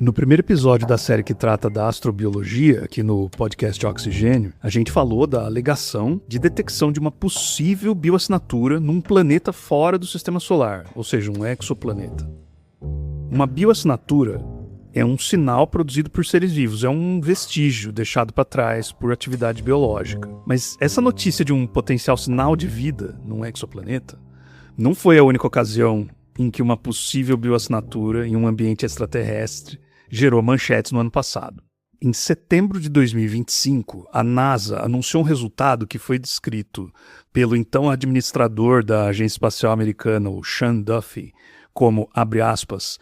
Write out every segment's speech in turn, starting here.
No primeiro episódio da série que trata da astrobiologia, aqui no podcast Oxigênio, a gente falou da alegação de detecção de uma possível bioassinatura num planeta fora do sistema solar, ou seja, um exoplaneta. Uma bioassinatura é um sinal produzido por seres vivos, é um vestígio deixado para trás por atividade biológica. Mas essa notícia de um potencial sinal de vida num exoplaneta não foi a única ocasião em que uma possível bioassinatura em um ambiente extraterrestre gerou manchetes no ano passado. Em setembro de 2025, a NASA anunciou um resultado que foi descrito pelo então administrador da Agência Espacial Americana, o Sean Duffy, como, abre aspas,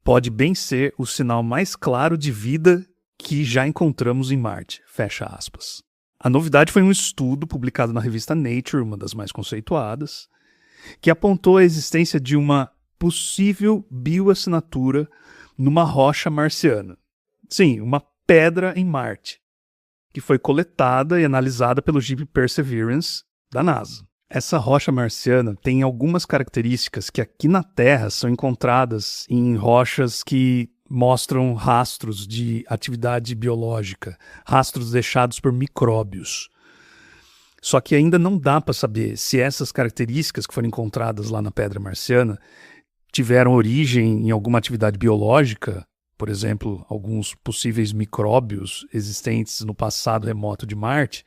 pode bem ser o sinal mais claro de vida que já encontramos em Marte, fecha aspas. A novidade foi um estudo publicado na revista Nature, uma das mais conceituadas, que apontou a existência de uma possível bioassinatura numa rocha marciana. Sim, uma pedra em Marte, que foi coletada e analisada pelo Jeep Perseverance da NASA. Essa rocha marciana tem algumas características que aqui na Terra são encontradas em rochas que mostram rastros de atividade biológica, rastros deixados por micróbios. Só que ainda não dá para saber se essas características que foram encontradas lá na pedra marciana tiveram origem em alguma atividade biológica, por exemplo, alguns possíveis micróbios existentes no passado remoto de Marte,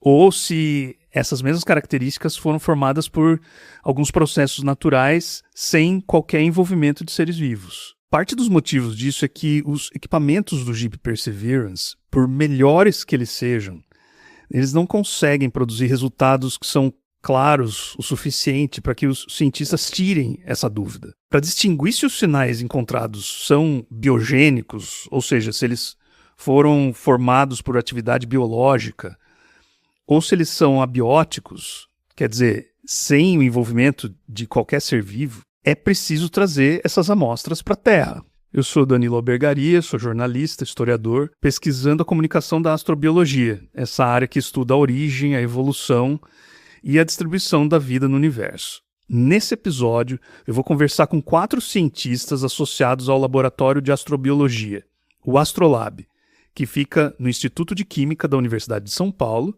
ou se essas mesmas características foram formadas por alguns processos naturais sem qualquer envolvimento de seres vivos. Parte dos motivos disso é que os equipamentos do Jeep Perseverance, por melhores que eles sejam, eles não conseguem produzir resultados que são claros o suficiente para que os cientistas tirem essa dúvida. Para distinguir se os sinais encontrados são biogênicos, ou seja, se eles foram formados por atividade biológica, ou se eles são abióticos, quer dizer, sem o envolvimento de qualquer ser vivo, é preciso trazer essas amostras para a Terra. Eu sou Danilo Albergaria, sou jornalista, historiador, pesquisando a comunicação da astrobiologia, essa área que estuda a origem, a evolução e a distribuição da vida no universo. Nesse episódio, eu vou conversar com 4 cientistas associados ao Laboratório de Astrobiologia, o Astrolab, que fica no Instituto de Química da Universidade de São Paulo,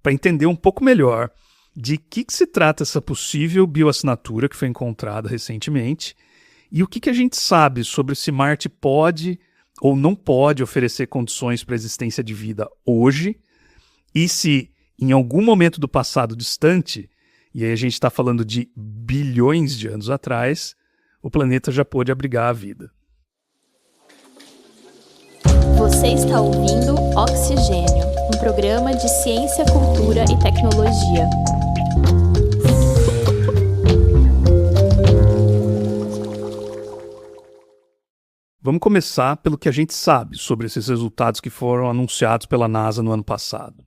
para entender um pouco melhor de que se trata essa possível bioassinatura que foi encontrada recentemente e o que a gente sabe sobre se Marte pode ou não pode oferecer condições para a existência de vida hoje e se, em algum momento do passado distante, e aí a gente está falando de bilhões de anos atrás, o planeta já pôde abrigar a vida. Você está ouvindo Oxigênio, um programa de ciência, cultura e tecnologia. Vamos começar pelo que a gente sabe sobre esses resultados que foram anunciados pela NASA no ano passado.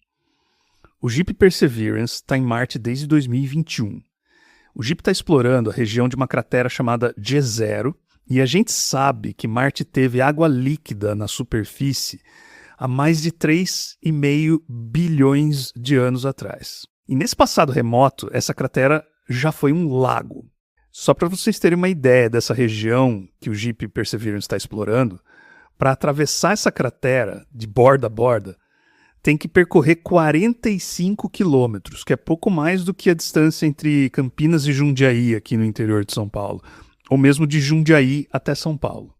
O Jeep Perseverance está em Marte desde 2021. O Jeep está explorando a região de uma cratera chamada G0 e a gente sabe que Marte teve água líquida na superfície há mais de 3,5 bilhões de anos atrás. E nesse passado remoto, essa cratera já foi um lago. Só para vocês terem uma ideia dessa região que o Jeep Perseverance está explorando, para atravessar essa cratera de borda a borda, tem que percorrer 45 quilômetros, que é pouco mais do que a distância entre Campinas e Jundiaí, aqui no interior de São Paulo, ou mesmo de Jundiaí até São Paulo.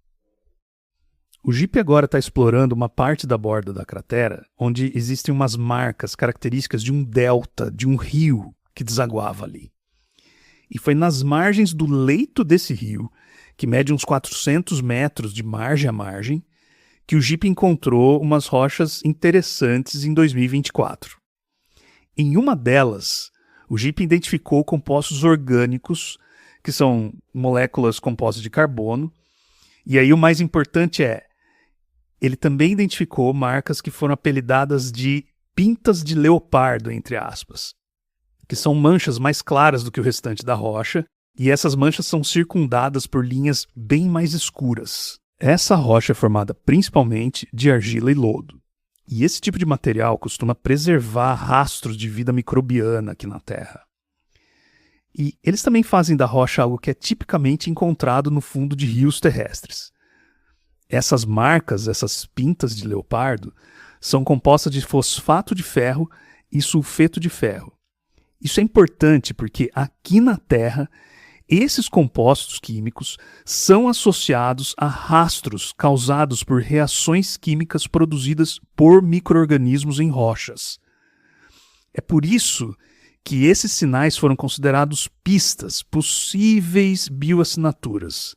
O Jeep agora está explorando uma parte da borda da cratera, onde existem umas marcas características de um delta, de um rio que desaguava ali. E foi nas margens do leito desse rio, que mede uns 400 metros de margem a margem, que o Jeep encontrou umas rochas interessantes em 2024. Em uma delas, o Jeep identificou compostos orgânicos, que são moléculas compostas de carbono, e aí o mais importante ele também identificou marcas que foram apelidadas de pintas de leopardo, entre aspas, que são manchas mais claras do que o restante da rocha, e essas manchas são circundadas por linhas bem mais escuras. Essa rocha é formada principalmente de argila e lodo. E esse tipo de material costuma preservar rastros de vida microbiana aqui na Terra. E eles também fazem da rocha algo que é tipicamente encontrado no fundo de rios terrestres. Essas marcas, essas pintas de leopardo, são compostas de fosfato de ferro e sulfeto de ferro. Isso é importante porque aqui na Terra, esses compostos químicos são associados a rastros causados por reações químicas produzidas por micro-organismos em rochas. É por isso que esses sinais foram considerados pistas, possíveis bioassinaturas.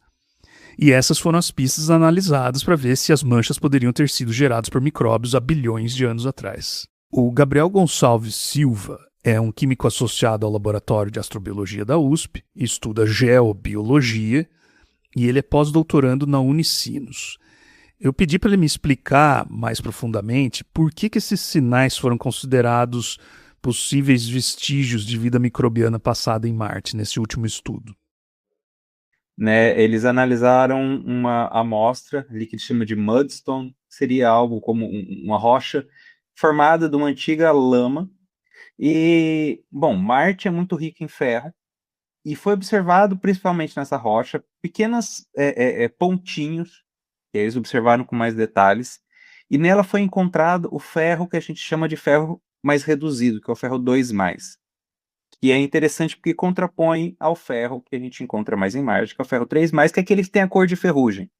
E essas foram as pistas analisadas para ver se as manchas poderiam ter sido geradas por micróbios há bilhões de anos atrás. O Gabriel Gonçalves Silva é um químico associado ao Laboratório de Astrobiologia da USP, estuda geobiologia e ele é pós-doutorando na Unicinos. Eu pedi para ele me explicar mais profundamente por que esses sinais foram considerados possíveis vestígios de vida microbiana passada em Marte nesse último estudo. Eles analisaram uma amostra ali que eles chamam de mudstone, seria algo como uma rocha formada de uma antiga lama. E, bom, Marte é muito rico em ferro, e foi observado, principalmente nessa rocha, pequenos pontinhos, que eles observaram com mais detalhes, e nela foi encontrado o ferro que a gente chama de ferro mais reduzido, que é o ferro 2+. E é interessante porque contrapõe ao ferro que a gente encontra mais em Marte, que é o ferro 3+, que é aquele que tem a cor de ferrugem.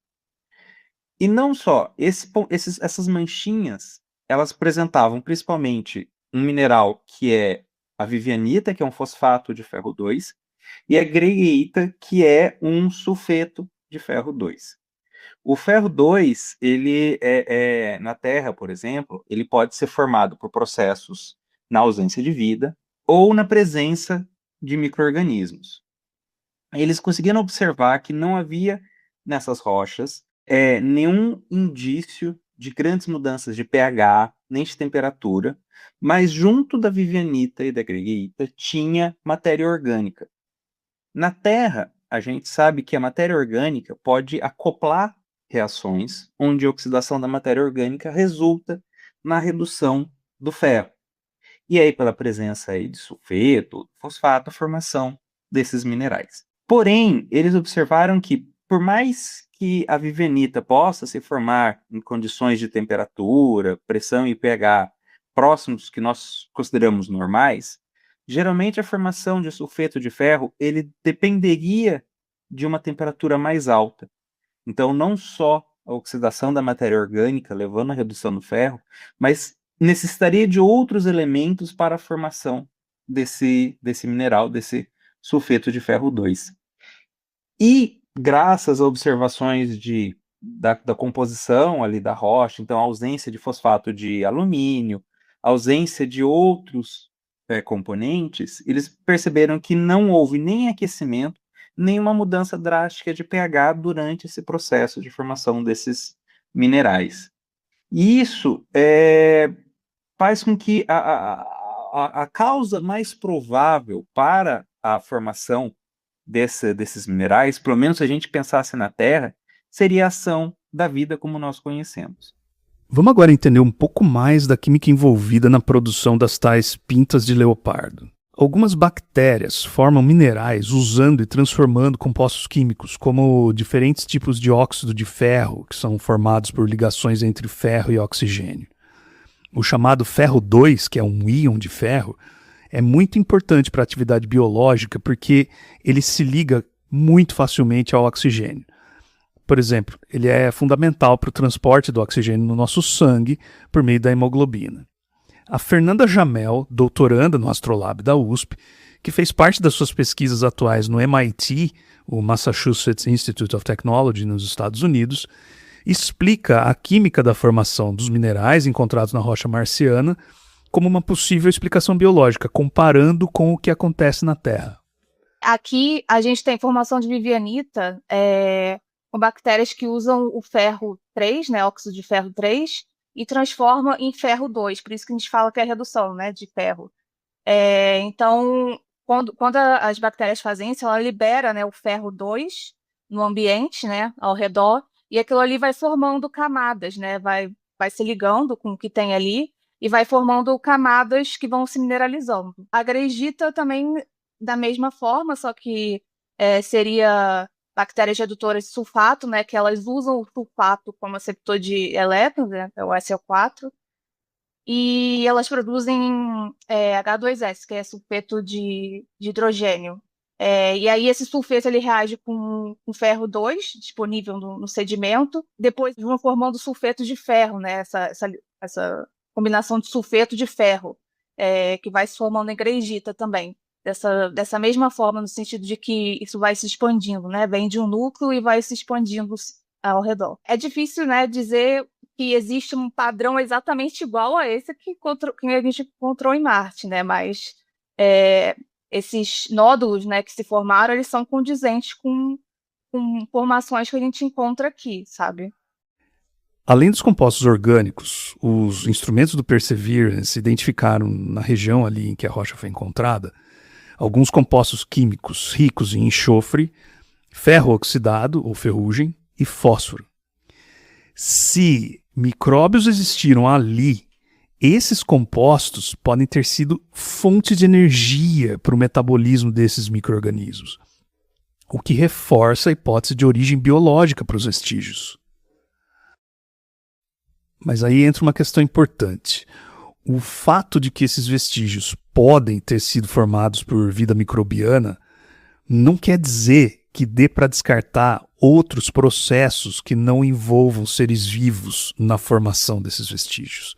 E não só, essas manchinhas, elas apresentavam principalmente um mineral que é a vivianita, que é um fosfato de ferro 2, e a greigita, que é um sulfeto de ferro 2. O ferro 2, ele na Terra, por exemplo, ele pode ser formado por processos na ausência de vida ou na presença de micro-organismos. Eles conseguiram observar que não havia nessas rochas nenhum indício de grandes mudanças de pH, nem de temperatura, mas junto da vivianita e da greigita tinha matéria orgânica. Na Terra, a gente sabe que a matéria orgânica pode acoplar reações onde a oxidação da matéria orgânica resulta na redução do ferro. E aí, pela presença aí de sulfeto, fosfato, a formação desses minerais. Porém, eles observaram que, por mais que a vivianita possa se formar em condições de temperatura, pressão e pH próximos que nós consideramos normais, geralmente a formação de sulfeto de ferro ele dependeria de uma temperatura mais alta. Então, não só a oxidação da matéria orgânica levando à redução do ferro, mas necessitaria de outros elementos para a formação desse mineral, desse sulfeto de ferro 2. E graças a observações da composição ali da rocha, então a ausência de fosfato de alumínio, ausência de outros componentes, eles perceberam que não houve nem aquecimento, nem uma mudança drástica de pH durante esse processo de formação desses minerais. E isso faz com que a causa mais provável para a formação desses minerais, pelo menos se a gente pensasse na Terra, seria a ação da vida como nós conhecemos. Vamos agora entender um pouco mais da química envolvida na produção das tais pintas de leopardo. Algumas bactérias formam minerais usando e transformando compostos químicos, como diferentes tipos de óxido de ferro, que são formados por ligações entre ferro e oxigênio. O chamado ferro 2, que é um íon de ferro, é muito importante para a atividade biológica porque ele se liga muito facilmente ao oxigênio. Por exemplo, ele é fundamental para o transporte do oxigênio no nosso sangue por meio da hemoglobina. A Fernanda Jamel, doutoranda no Astrolab da USP, que fez parte das suas pesquisas atuais no MIT, o Massachusetts Institute of Technology, nos Estados Unidos, explica a química da formação dos minerais encontrados na rocha marciana como uma possível explicação biológica, comparando com o que acontece na Terra. Aqui a gente tem formação de vivianita com bactérias que usam o ferro 3, né, óxido de ferro 3, e transforma em ferro 2, por isso que a gente fala que é redução, né, de ferro. Então, quando as bactérias fazem isso, ela libera, né, o ferro 2 no ambiente, né, ao redor, e aquilo ali vai formando camadas, né, vai se ligando com o que tem ali e vai formando camadas que vão se mineralizando. A greigita também da mesma forma, só que seria bactérias redutoras de sulfato, né, que elas usam o sulfato como receptor de elétrons, né, é o SO4, e elas produzem H2S, que é sulfeto de hidrogênio. E aí esse sulfeto ele reage com ferro 2, disponível no sedimento, depois vão formando sulfeto de ferro, né, essa combinação de sulfeto de ferro, que vai se formando em greigita também. Dessa mesma forma, no sentido de que isso vai se expandindo, né? Vem de um núcleo e vai se expandindo ao redor. É difícil, né, dizer que existe um padrão exatamente igual a esse que a gente encontrou em Marte, né? Mas esses nódulos, né, que se formaram, eles são condizentes com formações que a gente encontra aqui, sabe? Além dos compostos orgânicos, os instrumentos do Perseverance identificaram na região ali em que a rocha foi encontrada alguns compostos químicos ricos em enxofre, ferro oxidado ou ferrugem e fósforo. Se micróbios existiram ali, esses compostos podem ter sido fonte de energia para o metabolismo desses micro-organismos, o que reforça a hipótese de origem biológica para os vestígios. Mas aí entra uma questão importante. O fato de que esses vestígios podem ter sido formados por vida microbiana não quer dizer que dê para descartar outros processos que não envolvam seres vivos na formação desses vestígios.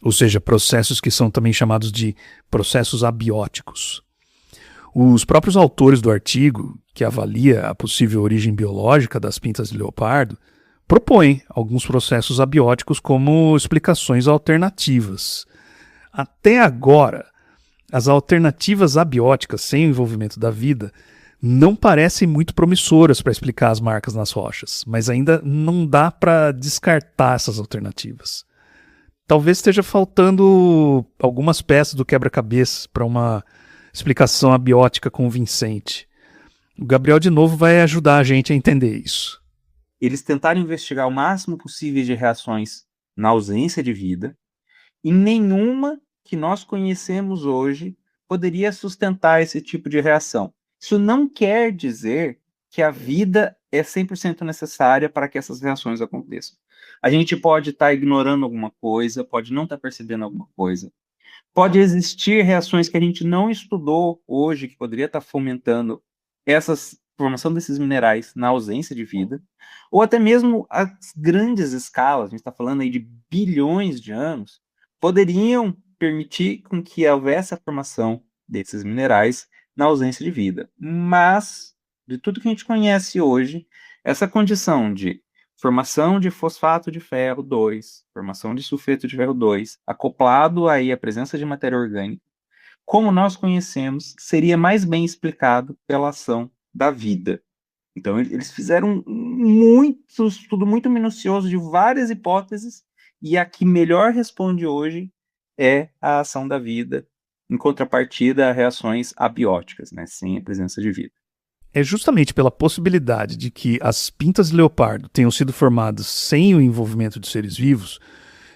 Ou seja, processos que são também chamados de processos abióticos. Os próprios autores do artigo, que avalia a possível origem biológica das pintas de leopardo, propõem alguns processos abióticos como explicações alternativas. Até agora, as alternativas abióticas sem o envolvimento da vida não parecem muito promissoras para explicar as marcas nas rochas, mas ainda não dá para descartar essas alternativas. Talvez esteja faltando algumas peças do quebra-cabeça para uma explicação abiótica convincente. O Gabriel, de novo, vai ajudar a gente a entender isso. Eles tentaram investigar o máximo possível de reações na ausência de vida, e nenhuma que nós conhecemos hoje poderia sustentar esse tipo de reação. Isso não quer dizer que a vida é 100% necessária para que essas reações aconteçam. A gente pode estar ignorando alguma coisa, pode não estar percebendo alguma coisa. Pode existir reações que a gente não estudou hoje, que poderia estar fomentando formação desses minerais na ausência de vida, ou até mesmo as grandes escalas, a gente está falando aí de bilhões de anos, poderiam permitir com que houvesse a formação desses minerais na ausência de vida. Mas, de tudo que a gente conhece hoje, essa condição de formação de fosfato de ferro 2, formação de sulfeto de ferro 2, acoplado aí à presença de matéria orgânica, como nós conhecemos, seria mais bem explicado pela ação da vida. Então, eles fizeram estudo muito minucioso de várias hipóteses, e a que melhor responde hoje é a ação da vida, em contrapartida a reações abióticas, né, sem a presença de vida. É justamente pela possibilidade de que as pintas de leopardo tenham sido formadas sem o envolvimento de seres vivos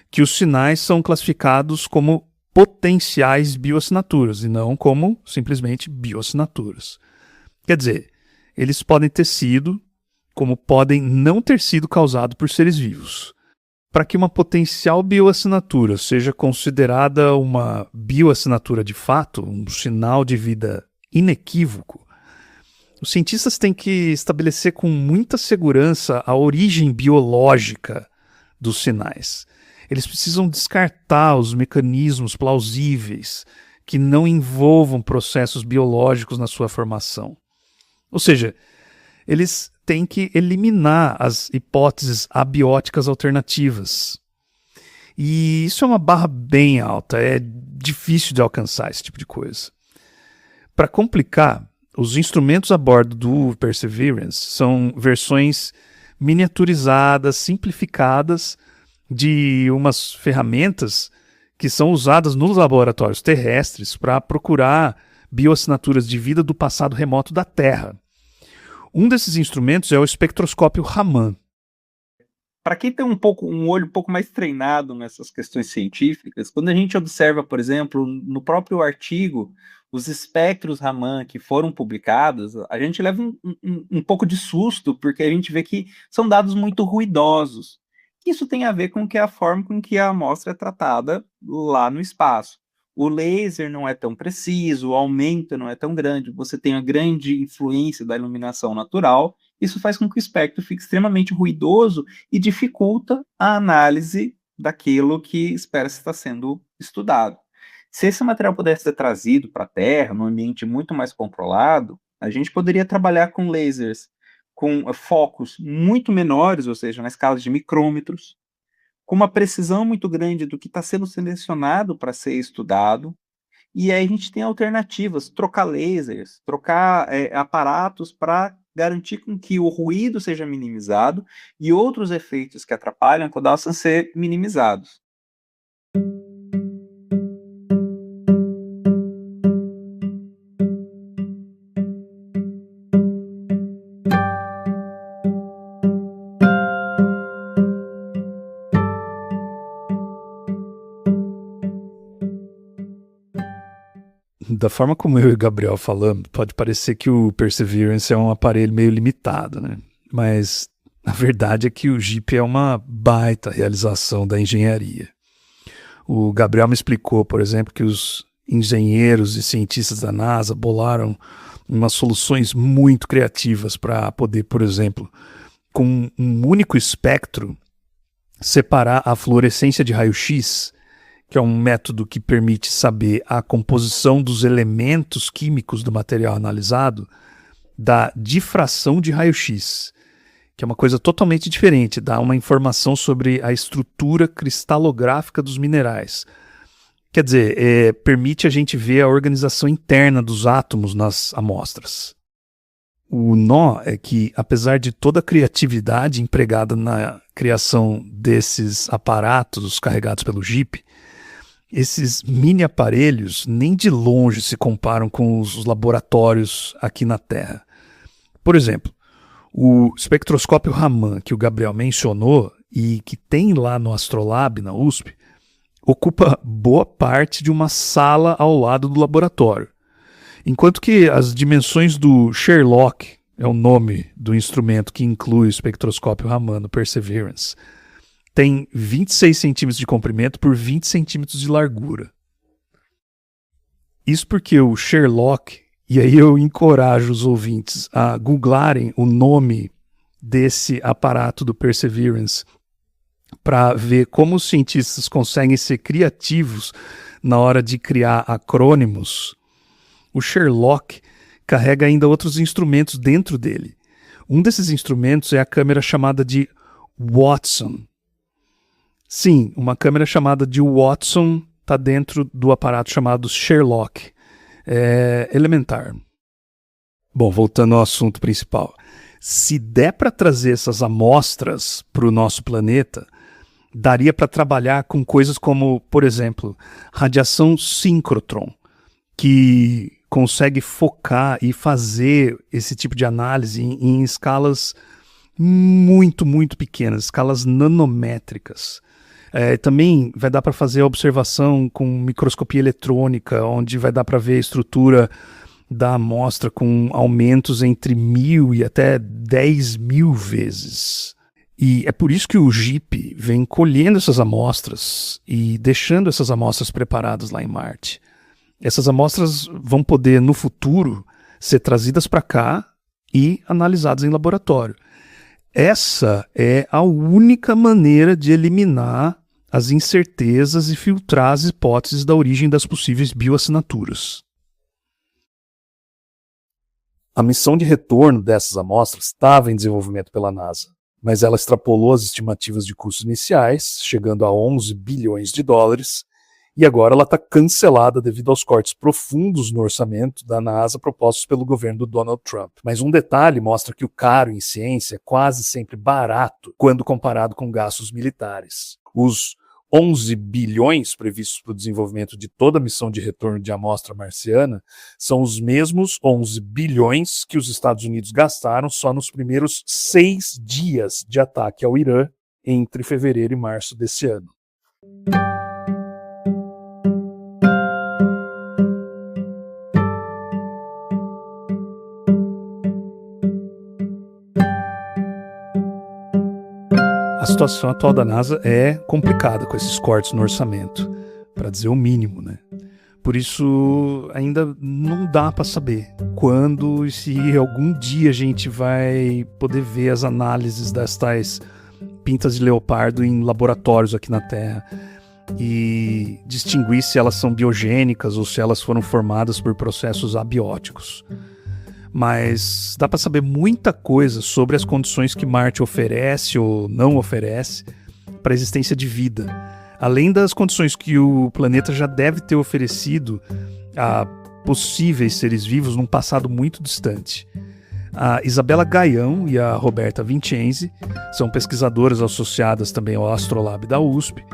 que os sinais são classificados como potenciais bioassinaturas e não como simplesmente bioassinaturas. Quer dizer, eles podem ter sido, como podem não ter sido causados por seres vivos. Para que uma potencial bioassinatura seja considerada uma bioassinatura de fato, um sinal de vida inequívoco, os cientistas têm que estabelecer com muita segurança a origem biológica dos sinais. Eles precisam descartar os mecanismos plausíveis que não envolvam processos biológicos na sua formação. Ou seja, eles têm que eliminar as hipóteses abióticas alternativas. E isso é uma barra bem alta, é difícil de alcançar esse tipo de coisa. Para complicar, os instrumentos a bordo do Perseverance são versões miniaturizadas, simplificadas de umas ferramentas que são usadas nos laboratórios terrestres para procurar bioassinaturas de vida do passado remoto da Terra. Um desses instrumentos é o espectroscópio Raman. para quem tem um olho um pouco mais treinado nessas questões científicas, quando a gente observa, por exemplo, no próprio artigo, os espectros Raman que foram publicados, a gente leva um pouco de susto, porque a gente vê que são dados muito ruidosos. Isso tem a ver com a forma com que a amostra é tratada lá no espaço. O laser não é tão preciso, o aumento não é tão grande, você tem a grande influência da iluminação natural, isso faz com que o espectro fique extremamente ruidoso e dificulta a análise daquilo que espera-se estar sendo estudado. Se esse material pudesse ser trazido para a Terra, num ambiente muito mais controlado, a gente poderia trabalhar com lasers com focos muito menores, ou seja, na escala de micrômetros, com uma precisão muito grande do que está sendo selecionado para ser estudado, e aí a gente tem alternativas, trocar lasers, trocar aparatos para garantir com que o ruído seja minimizado e outros efeitos que atrapalham possam ser minimizados. Da forma como eu e o Gabriel falamos, pode parecer que o Perseverance é um aparelho meio limitado, né? Mas a verdade é que o JEEP é uma baita realização da engenharia. O Gabriel me explicou, por exemplo, que os engenheiros e cientistas da NASA bolaram umas soluções muito criativas para poder, por exemplo, com um único espectro, separar a fluorescência de raio-x, que é um método que permite saber a composição dos elementos químicos do material analisado, da difração de raio-x, que é uma coisa totalmente diferente, dá uma informação sobre a estrutura cristalográfica dos minerais. Quer dizer, permite a gente ver a organização interna dos átomos nas amostras. O nó é que, apesar de toda a criatividade empregada na criação desses aparatos carregados pelo JEEP, esses mini aparelhos nem de longe se comparam com os laboratórios aqui na Terra. Por exemplo, o espectroscópio Raman, que o Gabriel mencionou e que tem lá no Astrolab, na USP, ocupa boa parte de uma sala ao lado do laboratório. Enquanto que as dimensões do Sherlock, é o nome do instrumento que inclui o espectroscópio Raman no Perseverance, tem 26 centímetros de comprimento por 20 centímetros de largura. Isso porque o Sherlock, e aí eu encorajo os ouvintes a googlarem o nome desse aparato do Perseverance para ver como os cientistas conseguem ser criativos na hora de criar acrônimos. O Sherlock carrega ainda outros instrumentos dentro dele. Um desses instrumentos é a câmera chamada de Watson. Sim, uma câmera chamada de Watson está dentro do aparato chamado Sherlock. É elementar. Bom, voltando ao assunto principal. Se der para trazer essas amostras para o nosso planeta, daria para trabalhar com coisas como, por exemplo, radiação síncrotron, que consegue focar e fazer esse tipo de análise em escalas muito, muito pequenas, escalas nanométricas. Também vai dar para fazer a observação com microscopia eletrônica, onde vai dar para ver a estrutura da amostra com aumentos entre 1.000 e até 10.000 vezes. E é por isso que o JEEP vem colhendo essas amostras e deixando essas amostras preparadas lá em Marte. Essas amostras vão poder, no futuro, ser trazidas para cá e analisadas em laboratório. Essa é a única maneira de eliminar as incertezas e filtrar as hipóteses da origem das possíveis bioassinaturas. A missão de retorno dessas amostras estava em desenvolvimento pela NASA, mas ela extrapolou as estimativas de custos iniciais, chegando a 11 bilhões de dólares, e agora ela está cancelada devido aos cortes profundos no orçamento da NASA propostos pelo governo do Donald Trump. Mas um detalhe mostra que o caro em ciência é quase sempre barato quando comparado com gastos militares. Os 11 bilhões previstos para o desenvolvimento de toda a missão de retorno de amostra marciana são os mesmos 11 bilhões que os Estados Unidos gastaram só nos primeiros 6 dias de ataque ao Irã entre fevereiro e março desse ano. A situação atual da NASA é complicada com esses cortes no orçamento, para dizer o mínimo, né? Por isso, ainda não dá para saber quando e se algum dia a gente vai poder ver as análises das tais pintas de leopardo em laboratórios aqui na Terra e distinguir se elas são biogênicas ou se elas foram formadas por processos abióticos. Mas dá para saber muita coisa sobre as condições que Marte oferece ou não oferece para a existência de vida, além das condições que o planeta já deve ter oferecido a possíveis seres vivos num passado muito distante. A Isabela Gaião e a Roberta Vincenzi são pesquisadoras associadas também ao Astrolab da USP,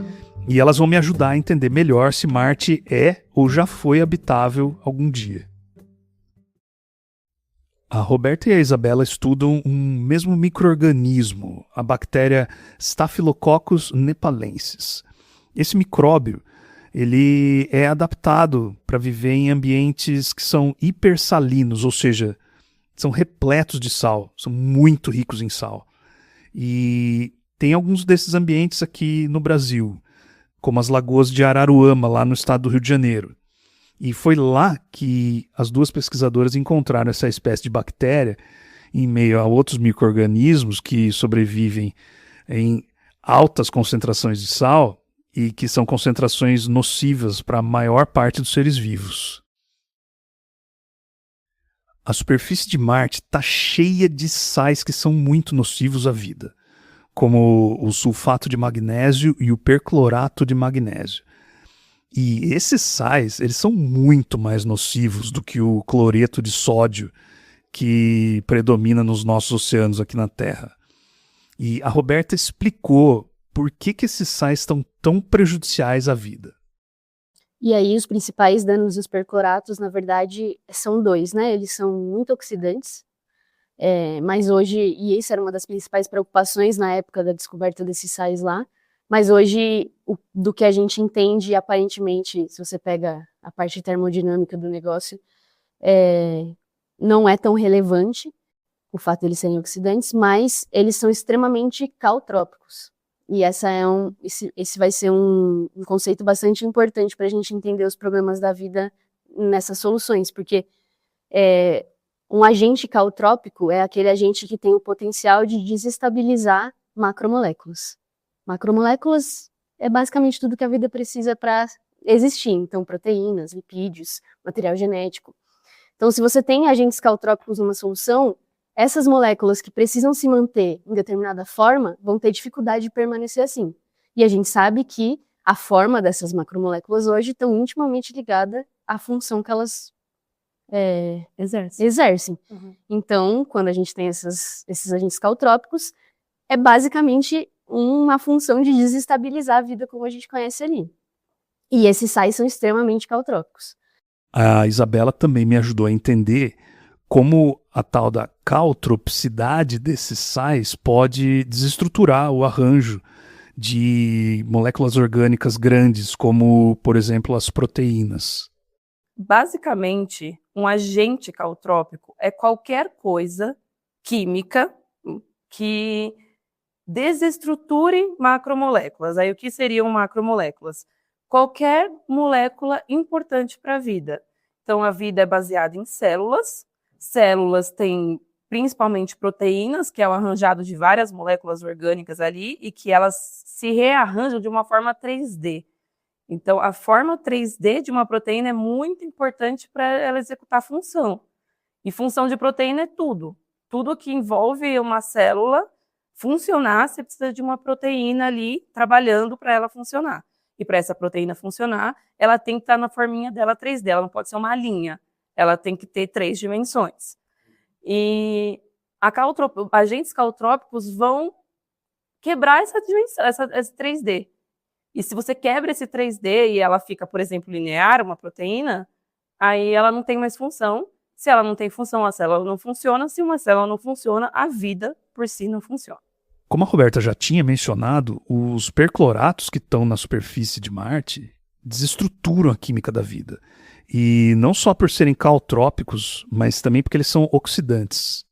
e elas vão me ajudar a entender melhor se Marte é ou já foi habitável algum dia. A Roberta e a Isabela estudam um mesmo micro-organismo, a bactéria Staphylococcus nepalensis. Esse micróbio, ele é adaptado para viver em ambientes que são hipersalinos, ou seja, são repletos de sal, são muito ricos em sal. E tem alguns desses ambientes aqui no Brasil, como as lagoas de Araruama, lá no estado do Rio de Janeiro. E foi lá que as duas pesquisadoras encontraram essa espécie de bactéria em meio a outros micro-organismos que sobrevivem em altas concentrações de sal e que são concentrações nocivas para a maior parte dos seres vivos. A superfície de Marte está cheia de sais que são muito nocivos à vida, como o sulfato de magnésio e o perclorato de magnésio. E esses sais, eles são muito mais nocivos do que o cloreto de sódio que predomina nos nossos oceanos aqui na Terra. E a Roberta explicou por que esses sais estão tão prejudiciais à vida. E aí os principais danos dos percloratos, na verdade, são dois, né? Eles são muito oxidantes, mas hoje, e isso era uma das principais preocupações na época da descoberta desses sais lá, mas hoje, do que a gente entende, aparentemente, se você pega a parte termodinâmica do negócio, não é tão relevante o fato de eles serem oxidantes, mas eles são extremamente cautrópicos. E esse vai ser um conceito bastante importante para a gente entender os problemas da vida nessas soluções, porque um agente cautrópico é aquele agente que tem o potencial de desestabilizar macromoléculas. Macromoléculas é basicamente tudo que a vida precisa para existir, então proteínas, lipídios, material genético. Então, se você tem agentes cautrópicos numa solução, essas moléculas que precisam se manter em determinada forma vão ter dificuldade de permanecer assim. E a gente sabe que a forma dessas macromoléculas hoje estão intimamente ligada à função que elas exercem. Uhum. Então, quando a gente tem esses agentes cautrópicos, é basicamente uma função de desestabilizar a vida como a gente conhece ali. E esses sais são extremamente cautrópicos. A Isabela também me ajudou a entender como a tal da cautropicidade desses sais pode desestruturar o arranjo de moléculas orgânicas grandes, como, por exemplo, as proteínas. Basicamente, um agente cautrópico é qualquer coisa química que desestruture macromoléculas. Aí o que seriam macromoléculas? Qualquer molécula importante para a vida. Então a vida é baseada em células. Células têm principalmente proteínas, que é o arranjado de várias moléculas orgânicas ali, e que elas se rearranjam de uma forma 3D. Então a forma 3D de uma proteína é muito importante para ela executar função. E função de proteína é tudo. Tudo que envolve uma célula funcionar, você precisa de uma proteína ali trabalhando para ela funcionar. E para essa proteína funcionar, ela tem que estar na forminha dela 3D, ela não pode ser uma linha, ela tem que ter 3 dimensões. E agentes cautrópicos vão quebrar essa dimensão, essa 3D. E se você quebra esse 3D e ela fica, por exemplo, linear, uma proteína, aí ela não tem mais função. Se ela não tem função, a célula não funciona. Se uma célula não funciona, a vida por si não funciona. Como a Roberta já tinha mencionado, os percloratos que estão na superfície de Marte desestruturam a química da vida. E não só por serem caotrópicos, mas também porque eles são oxidantes.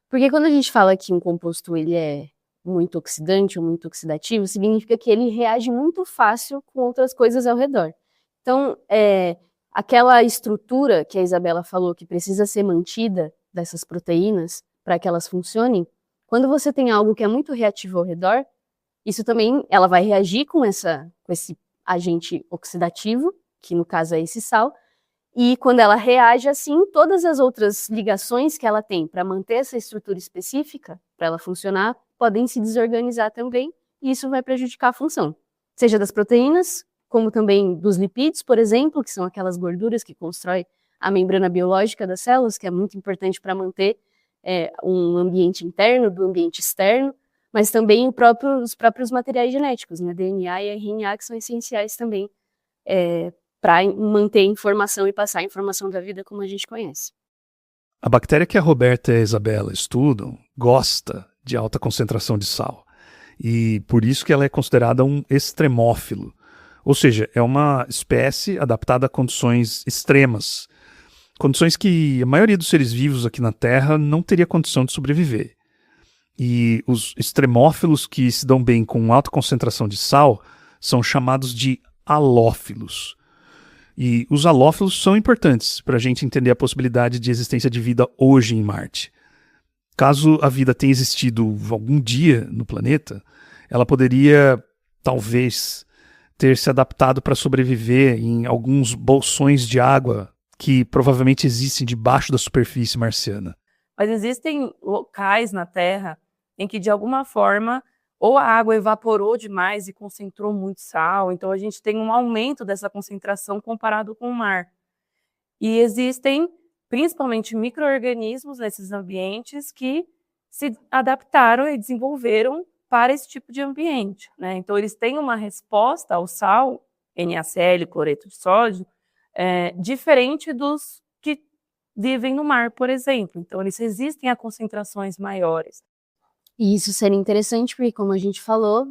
Porque quando a gente fala que um composto ele é muito oxidante ou muito oxidativo, significa que ele reage muito fácil com outras coisas ao redor. Então, aquela estrutura que a Isabela falou que precisa ser mantida dessas proteínas para que elas funcionem, quando você tem algo que é muito reativo ao redor, isso também, ela vai reagir com esse agente oxidativo, que no caso é esse sal, e quando ela reage assim, todas as outras ligações que ela tem para manter essa estrutura específica, para ela funcionar, podem se desorganizar também, e isso vai prejudicar a função, seja das proteínas, como também dos lipídios, por exemplo, que são aquelas gorduras que constroem a membrana biológica das células, que é muito importante para manter um ambiente interno do ambiente externo, mas também os próprios materiais genéticos, né, DNA e RNA, que são essenciais também para manter informação e passar a informação da vida como a gente conhece. A bactéria que a Roberta e a Isabela estudam gosta de alta concentração de sal, e por isso que ela é considerada um extremófilo, ou seja, é uma espécie adaptada a condições extremas, condições que a maioria dos seres vivos aqui na Terra não teria condição de sobreviver. E os extremófilos que se dão bem com alta concentração de sal são chamados de halófilos. E os halófilos são importantes para a gente entender a possibilidade de existência de vida hoje em Marte. Caso a vida tenha existido algum dia no planeta, ela poderia, talvez, ter se adaptado para sobreviver em alguns bolsões de água que provavelmente existem debaixo da superfície marciana. Mas existem locais na Terra em que, de alguma forma, ou a água evaporou demais e concentrou muito sal, então a gente tem um aumento dessa concentração comparado com o mar. E existem, principalmente, micro-organismos nesses ambientes que se adaptaram e desenvolveram para esse tipo de ambiente, né? Então, eles têm uma resposta ao sal, NaCl, cloreto de sódio, diferente dos que vivem no mar, por exemplo. Então, eles resistem a concentrações maiores. E isso seria interessante porque, como a gente falou,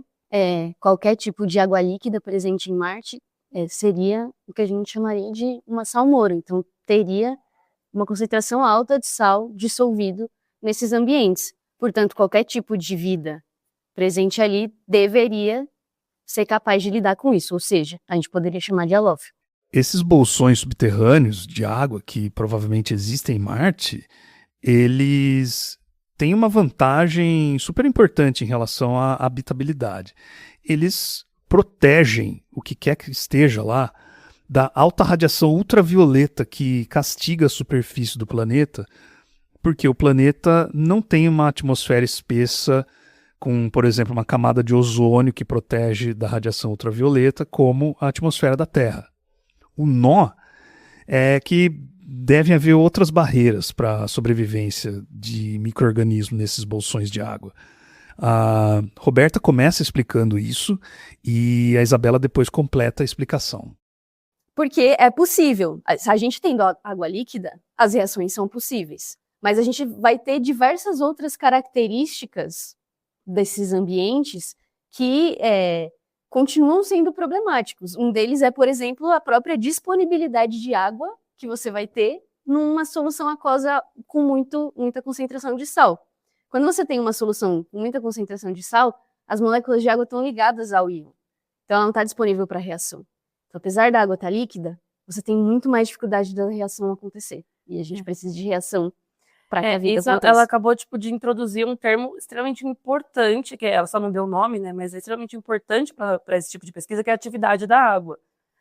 qualquer tipo de água líquida presente em Marte seria o que a gente chamaria de uma salmoura. Então, teria uma concentração alta de sal dissolvido nesses ambientes. Portanto, qualquer tipo de vida presente ali deveria ser capaz de lidar com isso, ou seja, a gente poderia chamar de halófilo. Esses bolsões subterrâneos de água que provavelmente existem em Marte, eles têm uma vantagem super importante em relação à habitabilidade. Eles protegem o que quer que esteja lá da alta radiação ultravioleta que castiga a superfície do planeta, porque o planeta não tem uma atmosfera espessa com, por exemplo, uma camada de ozônio que protege da radiação ultravioleta, como a atmosfera da Terra. O nó é que devem haver outras barreiras para a sobrevivência de micro-organismos nesses bolsões de água. A Roberta começa explicando isso e a Isabela depois completa a explicação. Porque é possível. Se a gente tem água líquida, as reações são possíveis. Mas a gente vai ter diversas outras características desses ambientes que continuam sendo problemáticos. Um deles é, por exemplo, a própria disponibilidade de água que você vai ter numa solução aquosa com muita concentração de sal. Quando você tem uma solução com muita concentração de sal, as moléculas de água estão ligadas ao íon. Então ela não está disponível para reação. Então, apesar da água estar líquida, você tem muito mais dificuldade da reação acontecer. E a gente precisa de reação para que a vida aconteça. Ela acabou de introduzir um termo extremamente importante, que ela só não deu nome, né, mas é extremamente importante para esse tipo de pesquisa, que é a atividade da água.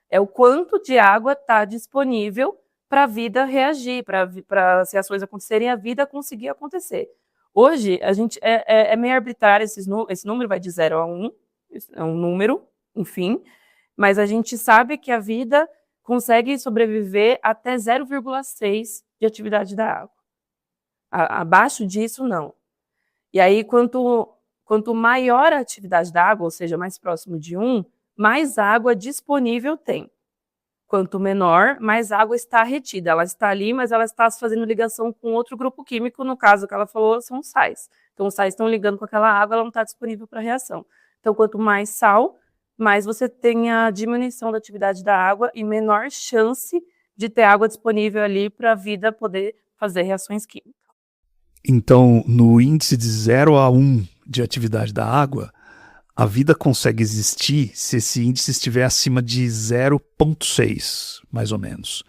É o quanto de água está disponível para a vida reagir, para as reações acontecerem e a vida conseguir acontecer. Hoje, a gente é meio arbitrário, esse número vai de 0 a 1, é um número, enfim, mas a gente sabe que a vida consegue sobreviver até 0,6 de atividade da água. Abaixo disso, não. E aí, quanto maior a atividade da água, ou seja, mais próximo de 1, mais água disponível tem. Quanto menor, mais água está retida. Ela está ali, mas ela está fazendo ligação com outro grupo químico, no caso que ela falou, são sais. Então, os sais estão ligando com aquela água, ela não está disponível para reação. Então, quanto mais sal, mais você tem a diminuição da atividade da água e menor chance de ter água disponível ali para a vida poder fazer reações químicas. Então, no índice de 0 a 1 de atividade da água, a vida consegue existir se esse índice estiver acima de 0,6, mais ou menos.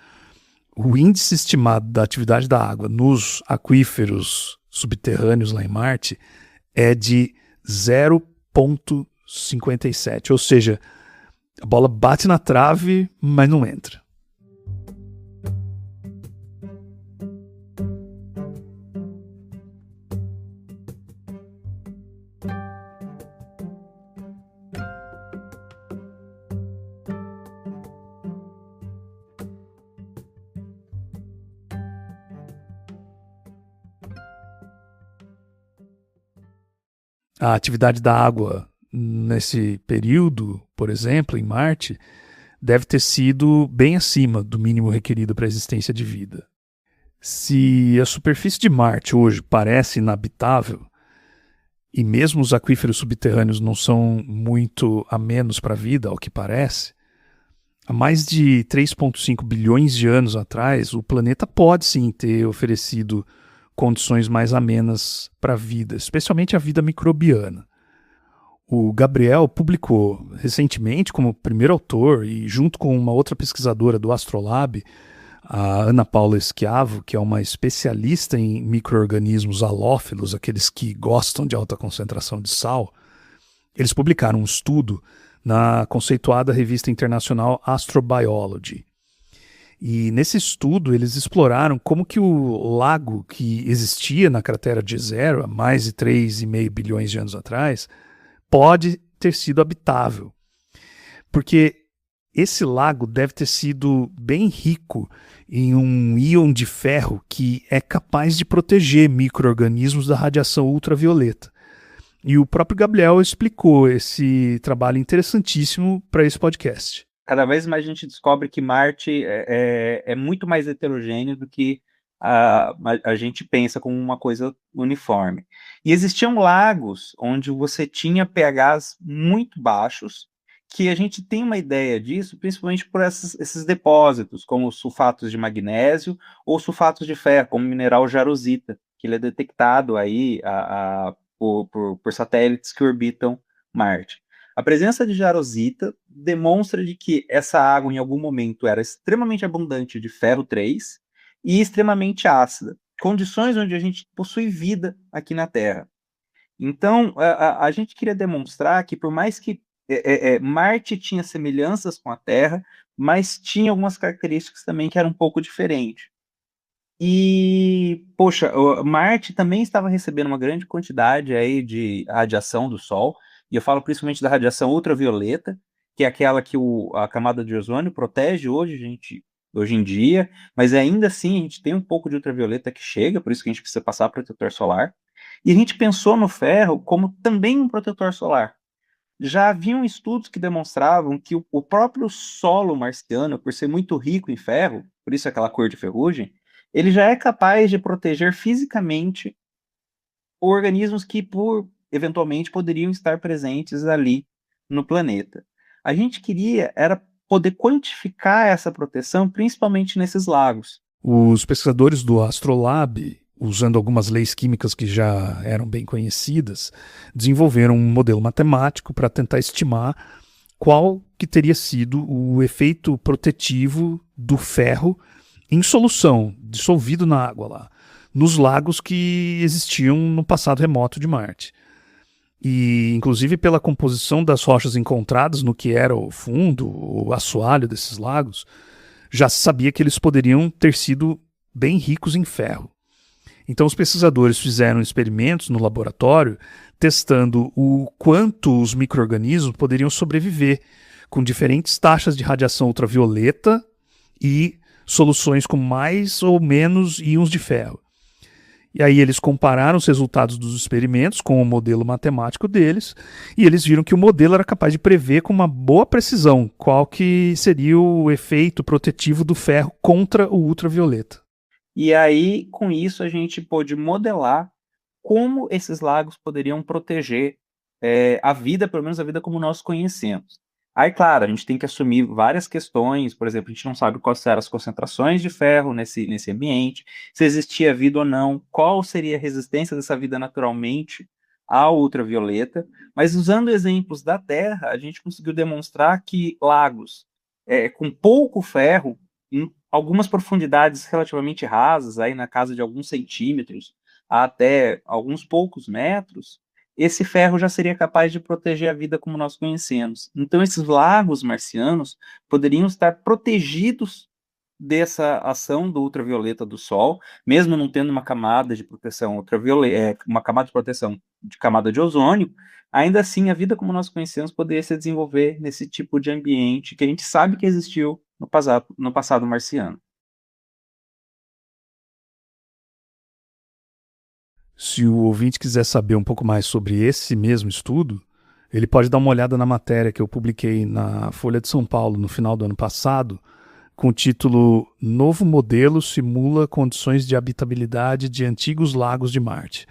O índice estimado da atividade da água nos aquíferos subterrâneos lá em Marte é de 0,57, ou seja, a bola bate na trave, mas não entra. A atividade da água nesse período, por exemplo, em Marte, deve ter sido bem acima do mínimo requerido para a existência de vida. Se a superfície de Marte hoje parece inabitável, e mesmo os aquíferos subterrâneos não são muito amenos para a vida, ao que parece, há mais de 3,5 bilhões de anos atrás, o planeta pode sim ter oferecido condições mais amenas para a vida, especialmente a vida microbiana. O Gabriel publicou recentemente, como primeiro autor, e junto com uma outra pesquisadora do Astrolab, a Ana Paula Schiavo, que é uma especialista em micro-organismos halófilos, aqueles que gostam de alta concentração de sal, eles publicaram um estudo na conceituada revista internacional Astrobiology. E nesse estudo eles exploraram como que o lago que existia na cratera de Jezero há mais de 3,5 bilhões de anos atrás pode ter sido habitável. Porque esse lago deve ter sido bem rico em um íon de ferro que é capaz de proteger micro-organismos da radiação ultravioleta. E o próprio Gabriel explicou esse trabalho interessantíssimo para esse podcast. Cada vez mais a gente descobre que Marte é muito mais heterogêneo do que a gente pensa como uma coisa uniforme. E existiam lagos onde você tinha pHs muito baixos, que a gente tem uma ideia disso, principalmente por esses depósitos, como sulfatos de magnésio ou sulfatos de ferro, como o mineral jarosita, que ele é detectado aí por satélites que orbitam Marte. A presença de jarosita demonstra de que essa água, em algum momento, era extremamente abundante de ferro 3 e extremamente ácida, condições onde a gente possui vida aqui na Terra. Então, a gente queria demonstrar que, por mais que Marte tinha semelhanças com a Terra, mas tinha algumas características também que eram um pouco diferentes. E, poxa, Marte também estava recebendo uma grande quantidade aí de radiação do Sol, e eu falo principalmente da radiação ultravioleta, que é aquela que a camada de ozônio protege hoje em dia, mas ainda assim a gente tem um pouco de ultravioleta que chega, por isso que a gente precisa passar protetor solar. E a gente pensou no ferro como também um protetor solar. Já haviam estudos que demonstravam que o próprio solo marciano, por ser muito rico em ferro, por isso aquela cor de ferrugem, ele já é capaz de proteger fisicamente organismos que eventualmente poderiam estar presentes ali no planeta. A gente queria era poder quantificar essa proteção, principalmente nesses lagos. Os pesquisadores do Astrolab, usando algumas leis químicas que já eram bem conhecidas, desenvolveram um modelo matemático para tentar estimar qual que teria sido o efeito protetivo do ferro em solução, dissolvido na água lá, nos lagos que existiam no passado remoto de Marte. E, inclusive, pela composição das rochas encontradas no que era o fundo, o assoalho desses lagos, já se sabia que eles poderiam ter sido bem ricos em ferro. Então, os pesquisadores fizeram experimentos no laboratório testando o quanto os micro-organismos poderiam sobreviver com diferentes taxas de radiação ultravioleta e soluções com mais ou menos íons de ferro. E aí eles compararam os resultados dos experimentos com o modelo matemático deles e eles viram que o modelo era capaz de prever com uma boa precisão qual que seria o efeito protetivo do ferro contra o ultravioleta. E aí, com isso, a gente pôde modelar como esses lagos poderiam proteger a vida, pelo menos a vida como nós conhecemos. Aí, claro, a gente tem que assumir várias questões, por exemplo, a gente não sabe quais eram as concentrações de ferro nesse ambiente, se existia vida ou não, qual seria a resistência dessa vida naturalmente à ultravioleta, mas usando exemplos da Terra, a gente conseguiu demonstrar que lagos com pouco ferro, em algumas profundidades relativamente rasas, aí na casa de alguns centímetros, até alguns poucos metros, esse ferro já seria capaz de proteger a vida como nós conhecemos. Então, esses lagos marcianos poderiam estar protegidos dessa ação do ultravioleta do Sol, mesmo não tendo uma camada de proteção ultravioleta, uma camada de proteção de camada de ozônio, ainda assim a vida como nós conhecemos poderia se desenvolver nesse tipo de ambiente que a gente sabe que existiu no passado marciano. Se o ouvinte quiser saber um pouco mais sobre esse mesmo estudo, ele pode dar uma olhada na matéria que eu publiquei na Folha de São Paulo no final do ano passado, com o título Novo Modelo Simula Condições de Habitabilidade de Antigos Lagos de Marte.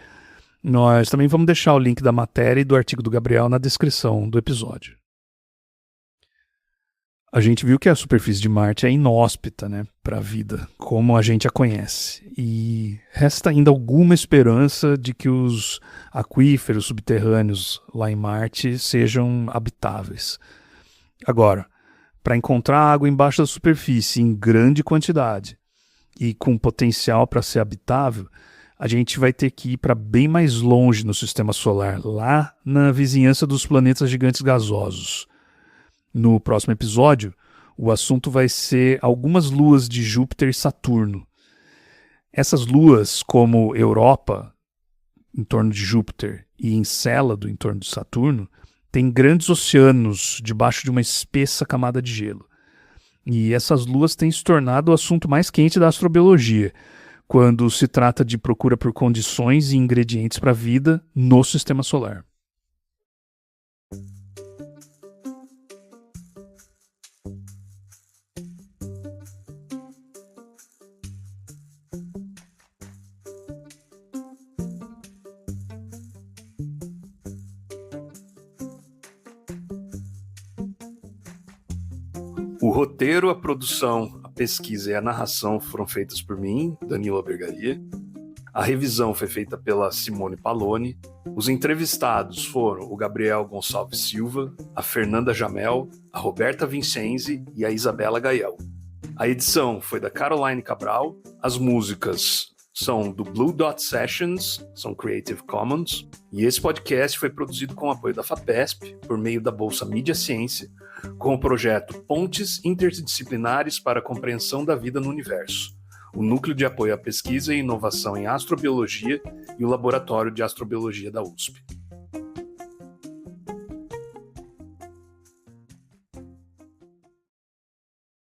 Nós também vamos deixar o link da matéria e do artigo do Gabriel na descrição do episódio. A gente viu que a superfície de Marte é inóspita, né, para a vida, como a gente a conhece. E resta ainda alguma esperança de que os aquíferos subterrâneos lá em Marte sejam habitáveis. Agora, para encontrar água embaixo da superfície em grande quantidade e com potencial para ser habitável, a gente vai ter que ir para bem mais longe no sistema solar, lá na vizinhança dos planetas gigantes gasosos. No próximo episódio, o assunto vai ser algumas luas de Júpiter e Saturno. Essas luas, como Europa, em torno de Júpiter, e Encélado, em torno de Saturno, têm grandes oceanos debaixo de uma espessa camada de gelo. E essas luas têm se tornado o assunto mais quente da astrobiologia, quando se trata de procura por condições e ingredientes para a vida no sistema solar. O roteiro, a produção, a pesquisa e a narração foram feitas por mim, Danilo Albergaria. A revisão foi feita pela Simone Paloni. Os entrevistados foram o Gabriel Gonçalves Silva, a Fernanda Jamel, a Roberta Vincenzi e a Isabela Gael. A edição foi da Caroline Cabral. As músicas são do Blue Dot Sessions, são Creative Commons. E esse podcast foi produzido com o apoio da FAPESP, por meio da Bolsa Mídia Ciência, com o projeto Pontes Interdisciplinares para a Compreensão da Vida no Universo, o Núcleo de Apoio à Pesquisa e Inovação em Astrobiologia e o Laboratório de Astrobiologia da USP.